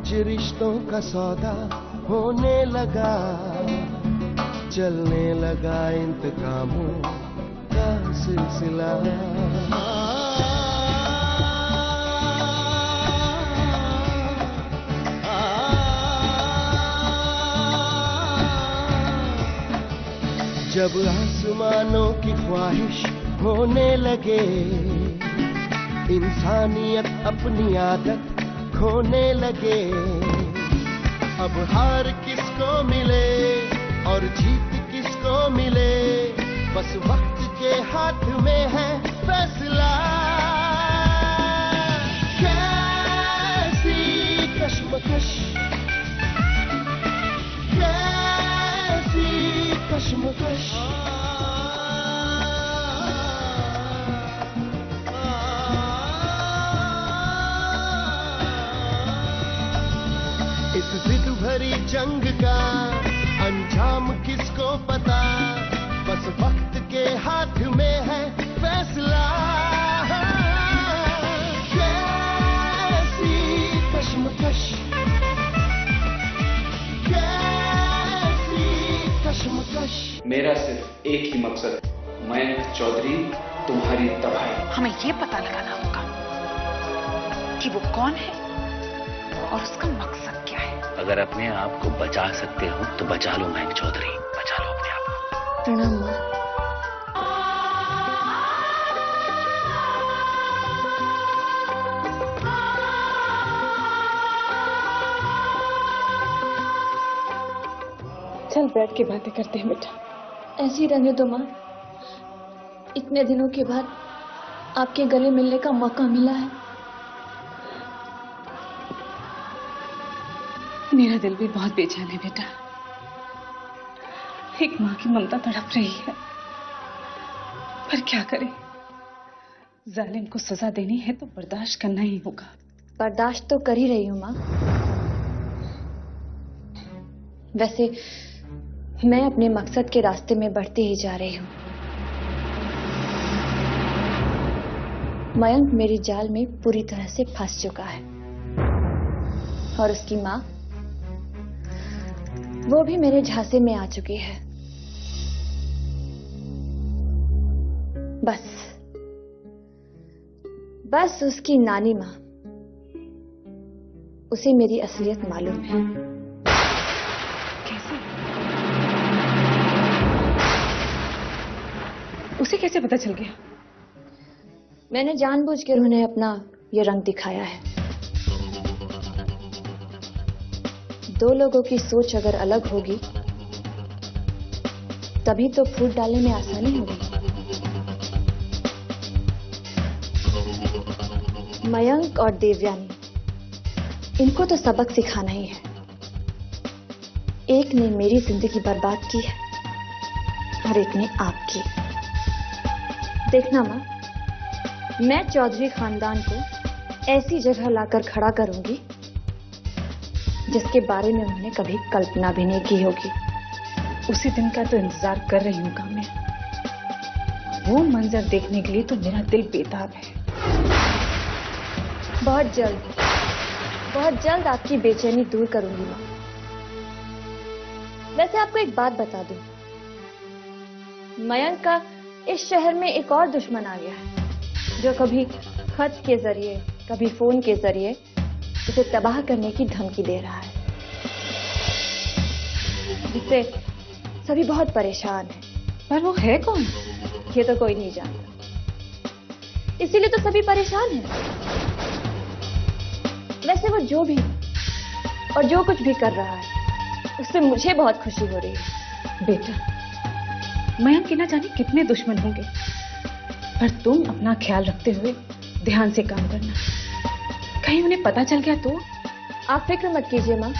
कुछ रिश्तों का सौदा होने लगा, चलने लगा इंतकामों का सिलसिला। जब आसमानों की ख्वाहिश होने लगे, इंसानियत अपनी आदत खोने लगे। अब हार किसको मिले और जीत किसको मिले, बस वक्त के हाथ में है फैसला। कैसी कश्मकश, कैसी कश्मकश। इस जिद भरी जंग का अंजाम किसको पता, बस वक्त के हाथ में है फैसला। कैसी कश्मकश, कैसी कश्मकश। मेरा सिर्फ एक ही मकसद, मयंक चौधरी तुम्हारी तबाही। हमें ये पता लगाना होगा कि वो कौन है और उसका मकसद क्या है। अगर अपने आप को बचा सकते हो तो बचा लो मयंक चौधरी, बचा लो अपने आप को। प्रणाम माँ। चल बैठ के बातें करते हैं बेटा। ऐसी रहने दो माँ, इतने दिनों के बाद आपके गले मिलने का मौका मिला है। मेरा दिल भी बहुत बेचैन है बेटा। एक माँ की ममता तड़प रही है, पर क्या करें, जालिम को सजा देनी है तो बर्दाश्त करना ही होगा। बर्दाश्त तो कर ही रही हूँ माँ। वैसे मैं अपने मकसद के रास्ते में बढ़ती ही जा रही हूँ। मयंक मेरी जाल में पूरी तरह से फंस चुका है और उसकी माँ वो भी मेरे झांसे में आ चुकी है। बस उसकी नानी माँ, उसे मेरी असलियत मालूम है। कैसे? उसे कैसे पता चल गया? मैंने जानबूझकर उन्हें अपना ये रंग दिखाया है। दो लोगों की सोच अगर अलग होगी तभी तो फूट डालने में आसानी होगी। मयंक और देवयानी, इनको तो सबक सिखाना ही है। एक ने मेरी जिंदगी बर्बाद की है और एक ने आपकी। देखना माँ, मैं चौधरी खानदान को ऐसी जगह लाकर खड़ा करूंगी जिसके बारे में उन्होंने कभी कल्पना भी नहीं की होगी। उसी दिन का तो इंतजार कर रही हूँ मैं। वो मंजर देखने के लिए तो मेरा दिल बेताब है। बहुत जल्द आपकी बेचैनी दूर करूंगी माँ। वैसे आपको एक बात बता दूं, मयंक का इस शहर में एक और दुश्मन आ गया है जो कभी खत के जरिए कभी फोन के जरिए उसे तबाह करने की धमकी दे रहा है, जिससे सभी बहुत परेशान हैं। पर वो है कौन? ये तो कोई नहीं जानता, इसीलिए तो सभी परेशान हैं। वैसे वो जो भी और जो कुछ भी कर रहा है उससे मुझे बहुत खुशी हो रही है। बेटा, मयंक के ना जाने कितने दुश्मन होंगे, पर तुम अपना ख्याल रखते हुए ध्यान से काम करना। कहीं उन्हें पता चल गया तो? आप फिक्र मत कीजिए माँ,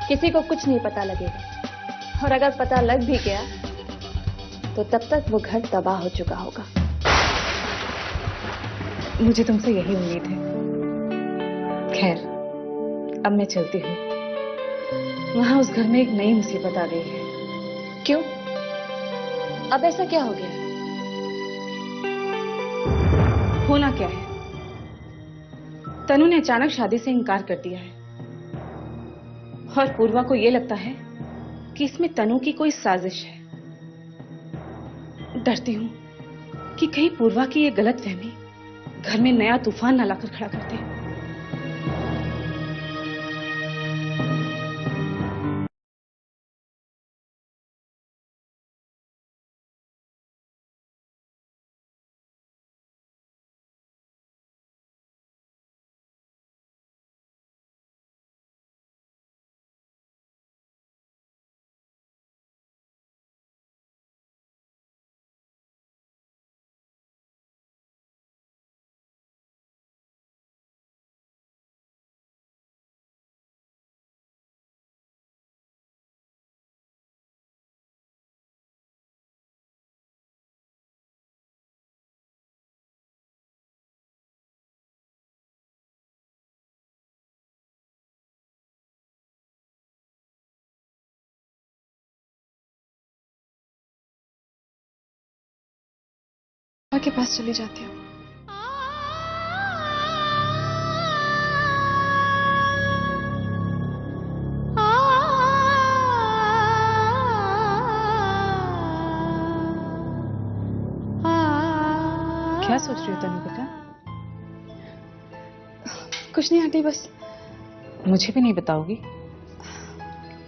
किसी को कुछ नहीं पता लगेगा। और अगर पता लग भी गया तो तब तक वो घर तबाह हो चुका होगा। मुझे तुमसे यही उम्मीद है। खैर, अब मैं चलती हूँ। वहां उस घर में एक नई मुसीबत आ गई है। क्यों? अब ऐसा क्या हो गया? होना क्या है, तनु ने अचानक शादी से इनकार कर दिया है। और पूर्वा को यह लगता है कि इसमें तनु की कोई साजिश है। डरती हूं कि कहीं पूर्वा की ये गलतफहमी घर में नया तूफान न लाकर खड़ा कर दे। के पास चली जाती हूँ। क्या सोच रही हो तनु बेटा? कुछ नहीं आंटी, बस। मुझे भी नहीं बताओगी?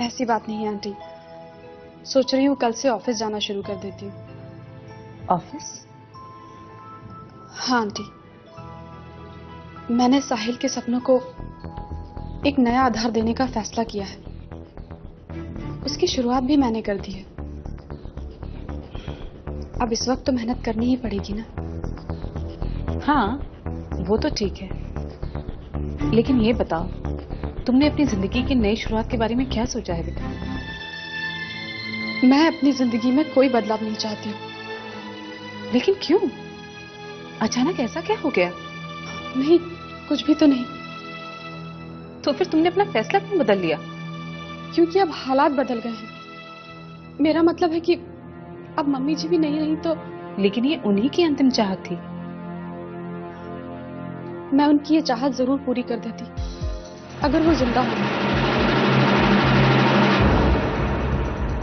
ऐसी बात नहीं है आंटी, सोच रही हूँ कल से ऑफिस जाना शुरू कर देती हूँ। ऑफिस? हाँ आंटी, मैंने साहिल के सपनों को एक नया आधार देने का फैसला किया है। उसकी शुरुआत भी मैंने कर दी है। अब इस वक्त तो मेहनत करनी ही पड़ेगी ना। हाँ, वो तो ठीक है, लेकिन ये बताओ, तुमने अपनी जिंदगी की नई शुरुआत के बारे में क्या सोचा है बेटा? मैं अपनी जिंदगी में कोई बदलाव नहीं चाहती हूँ। लेकिन क्यों? अचानक ऐसा क्या हो गया? नहीं, कुछ भी तो नहीं। तो फिर तुमने अपना फैसला क्यों बदल लिया? क्योंकि अब हालात बदल गए हैं। मेरा मतलब है कि अब मम्मी जी भी नहीं रही तो। लेकिन ये उन्हीं की अंतिम चाहत थी। मैं उनकी ये चाहत जरूर पूरी कर देती अगर वो जिंदा होती,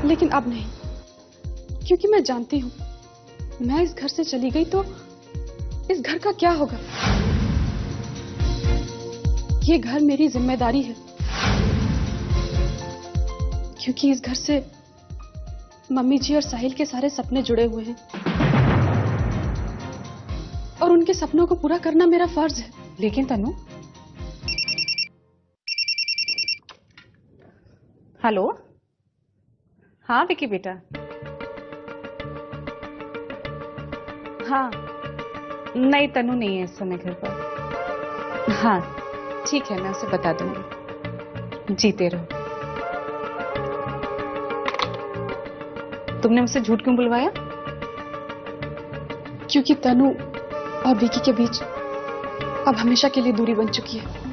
लेकिन अब नहीं, क्योंकि मैं जानती हूं मैं इस घर से चली गई तो इस घर का क्या होगा। ये घर मेरी जिम्मेदारी है, क्योंकि इस घर से मम्मी जी और साहिल के सारे सपने जुड़े हुए हैं और उनके सपनों को पूरा करना मेरा फर्ज है। लेकिन तनु, हेलो? हाँ विकी बेटा। हाँ, नहीं तनु नहीं है इस समय घर पर। हाँ ठीक है, मैं उसे बता दूंगी। जीते रहो। तुमने मुझसे झूठ क्यों बुलवाया? क्योंकि तनु और विकी के बीच अब हमेशा के लिए दूरी बन चुकी है।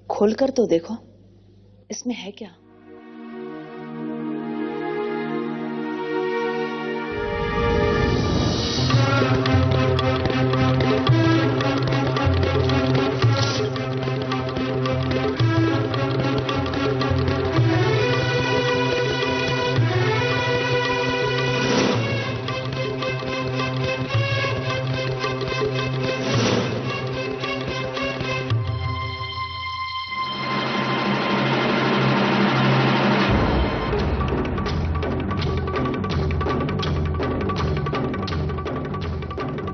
खोलकर तो देखो, इसमें है क्या?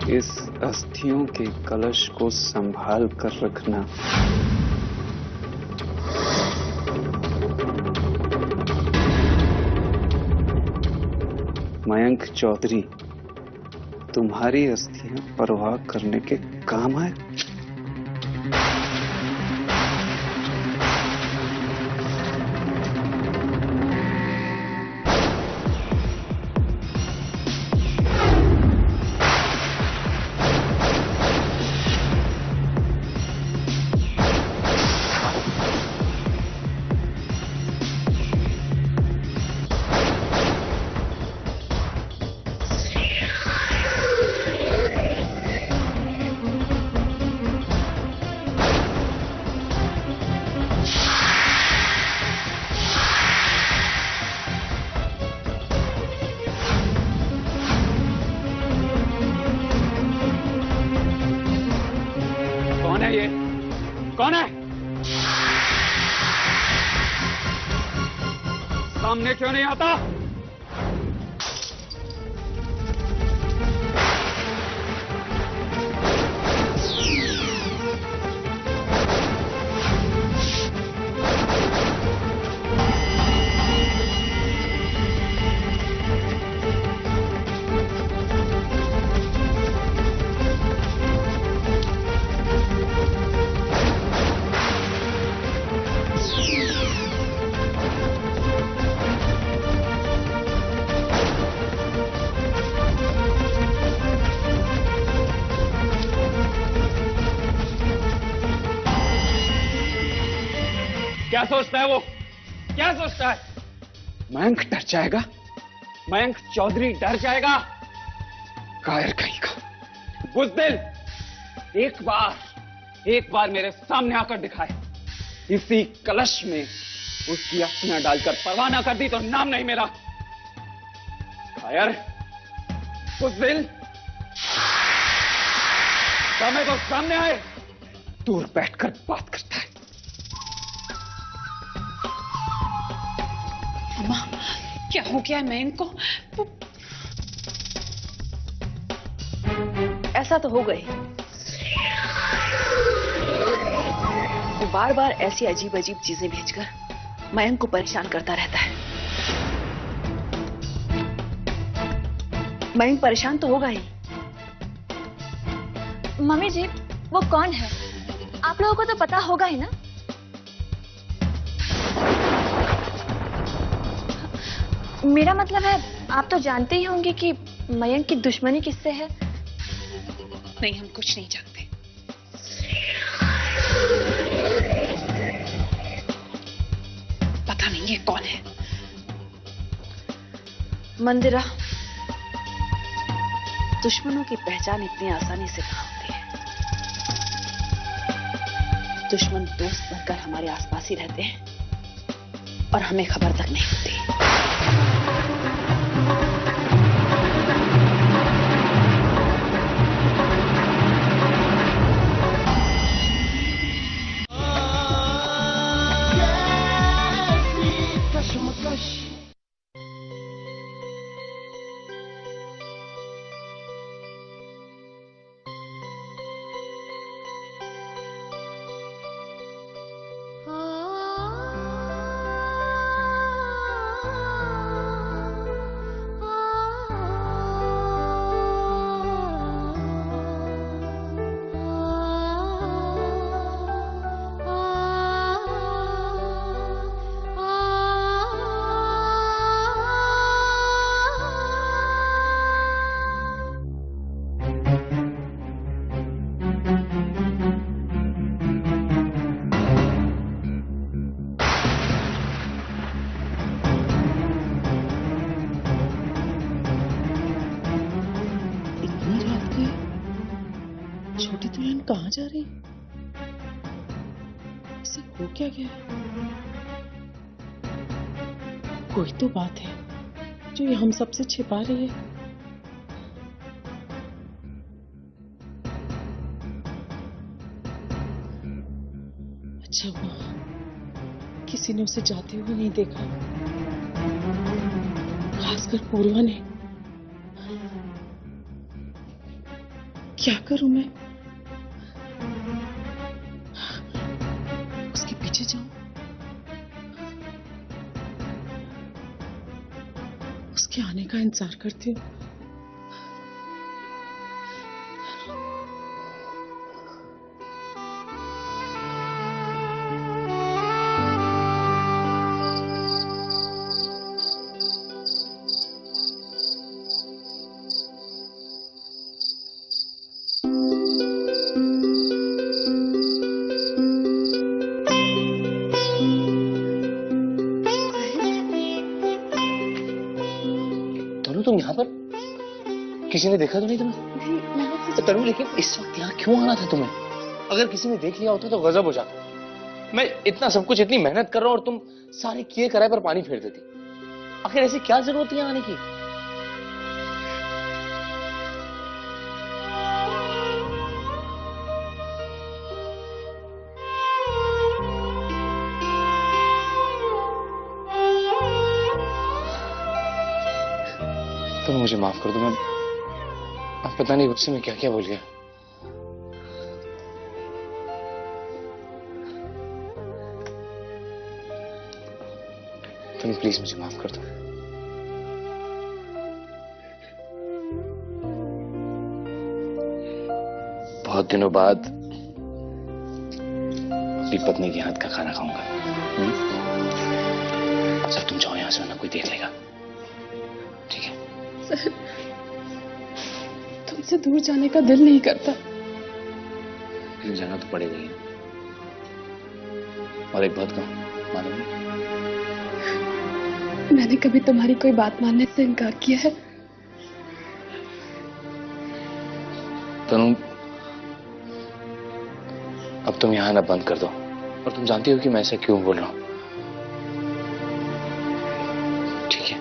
इस अस्थियों के कलश को संभाल कर रखना। मयंक चौधरी, तुम्हारी अस्थियां परवाह करने के काम आए? कौन है? सामने क्यों नहीं आता? क्या सोचता है वो? क्या सोचता है? मयंक डर जाएगा? मयंक चौधरी डर जाएगा? कायर कहीं का बुज़दिल, एक बार मेरे सामने आकर दिखाए। इसी कलश में उसकी अस्थियां डालकर परवाह ना कर दी तो नाम नहीं मेरा। कायर, बुज़दिल, समय तो सामने आए, दूर बैठकर बात करता है। अम्मा, क्या हो गया है मयंक को? ऐसा तो हो गई। वो बार बार ऐसी अजीब अजीब चीजें भेजकर मयंक को परेशान करता रहता है। मयंक परेशान तो होगा ही। मम्मी जी, वो कौन है? आप लोगों को तो पता होगा ही ना? मेरा मतलब है, आप तो जानते ही होंगे कि मयंक की दुश्मनी किससे है। नहीं, हम कुछ नहीं जानते। पता नहीं ये कौन है। मंदिरा, दुश्मनों की पहचान इतनी आसानी से कहां होती है। दुश्मन दोस्त बनकर हमारे आसपास ही रहते हैं और हमें खबर तक नहीं होती। छोटी दुल्हन कहाँ जा रही? इसे हो क्या गया? कोई तो बात है जो ये हम सबसे छिपा रही है। अच्छा हुआ किसी ने उसे जाते हुए नहीं देखा, खासकर पूर्वा ने। क्या करूं मैं? उसके पीछे जाऊं? उसके आने का इंतजार करती हूँ। किसी ने देखा तो नहीं तुम्हें? तो तनु, लेकिन इस वक्त यहाँ क्यों आना था तुम्हें? अगर किसी ने देख लिया होता तो गजब हो जाता। मैं इतना सब कुछ, इतनी मेहनत कर रहा हूँ और तुम सारे किए कराए पर पानी फेर देती। आखिर ऐसी क्या जरूरत है यहाँ आने की? तुम मुझे माफ कर दो। मैं अब पता नहीं गुस्से में क्या क्या बोल गया। तुम प्लीज मुझे माफ कर दो। बहुत दिनों बाद अपनी पत्नी के हाथ का खाना खाऊंगा। जब तुम जाओ यहां से, वरना कोई देख लेगा। ठीक है? सर, तुमसे दूर जाने का दिल नहीं करता। जाना तो पड़ेगा ही। और एक बात कहूं, मालूम है, मैंने कभी तुम्हारी कोई बात मानने से इनकार किया है? तनु, अब तुम यहां ना बंद कर दो। और तुम जानती हो कि मैं ऐसा क्यों बोल रहा हूं। ठीक है?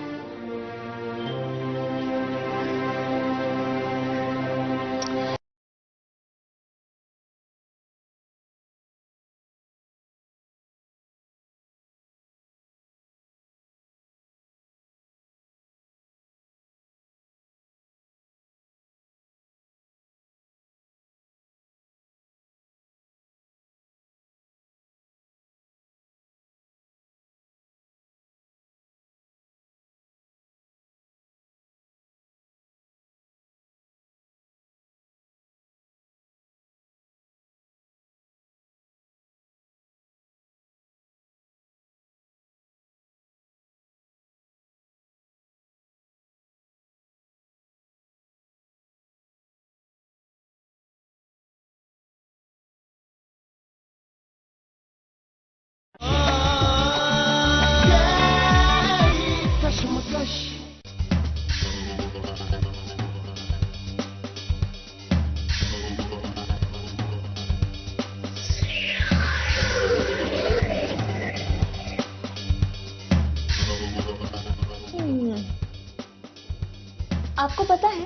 आपको पता है,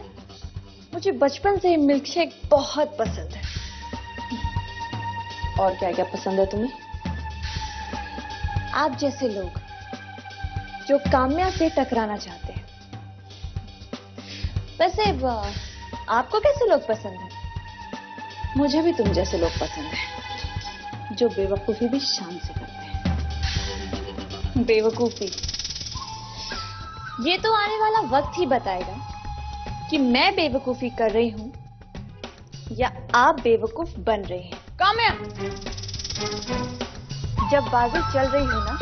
मुझे बचपन से मिल्क शेक बहुत पसंद है। और क्या क्या पसंद है तुम्हें? आप जैसे लोग जो काम्या से टकराना चाहते हैं। वैसे आपको कैसे लोग पसंद हैं? मुझे भी तुम जैसे लोग पसंद हैं, जो बेवकूफी भी शान से करते हैं। बेवकूफी? ये तो आने वाला वक्त ही बताएगा कि मैं बेवकूफी कर रही हूं या आप बेवकूफ बन रहे हैं। काम्या, जब बाजी चल रही हो ना,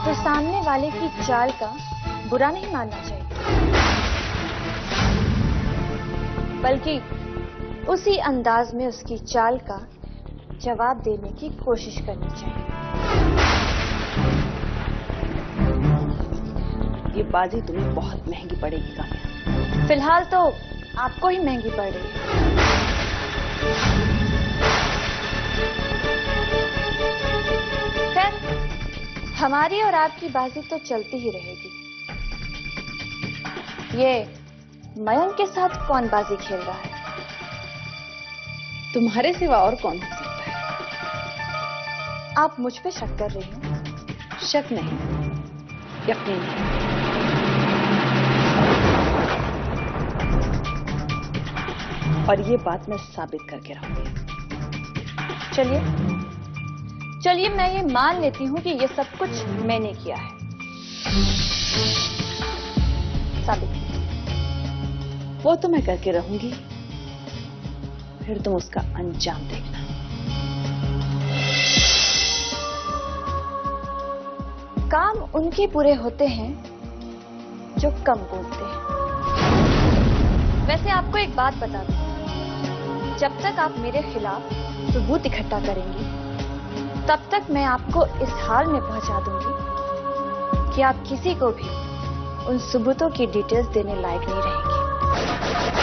तो सामने वाले की चाल का बुरा नहीं मानना चाहिए, बल्कि उसी अंदाज में उसकी चाल का जवाब देने की कोशिश करनी चाहिए। ये बाजी तुम्हें बहुत महंगी पड़ेगी काम्या। फिलहाल तो आपको ही महंगी पड़ रही है। खैर, हमारी और आपकी बाजी तो चलती ही रहेगी। ये मयंक के साथ कौन बाजी खेल रहा है? तुम्हारे सिवा और कौन हो सकता है? आप मुझ पे शक कर रही हैं? शक नहीं, यकीन है। और ये बात मैं साबित करके रहूंगी। चलिए चलिए, मैं ये मान लेती हूं कि ये सब कुछ मैंने किया है। साबित। वो तो मैं करके रहूंगी, फिर तुम उसका अंजाम देखना। काम उनके पूरे होते हैं जो कम बोलते हैं। वैसे आपको एक बात बता दूं, जब तक आप मेरे खिलाफ सबूत इकट्ठा करेंगी, तब तक मैं आपको इस हाल में पहुंचा दूंगी कि आप किसी को भी उन सबूतों की डिटेल्स देने लायक नहीं रहेंगे। जाओ।